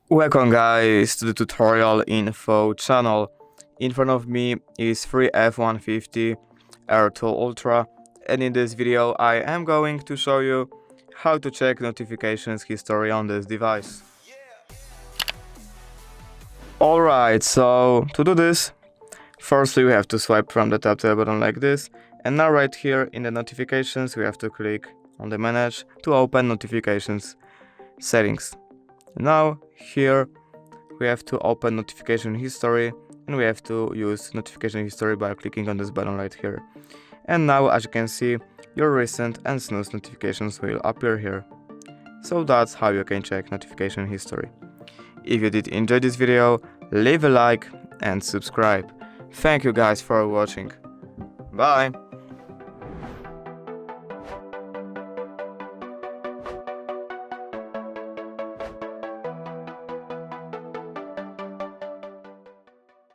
Welcome guys to the tutorial info channel. In front of me is iiiF150 Air2 Ultra, and in this video I am going to show you how to check notifications history on this device. Alright, so to do this, firstly we have to swipe from the top to the bottom like this, and now right here in the notifications we have to click on the manage to open notifications settings. Now here we have to open notification history, and we have to use notification history by clicking on this button right here. And now, as you can see, your recent and snooze notifications will appear here. So that's how you can check notification history. If you did enjoy this video, leave a like and subscribe. Thank you guys for watching. Bye!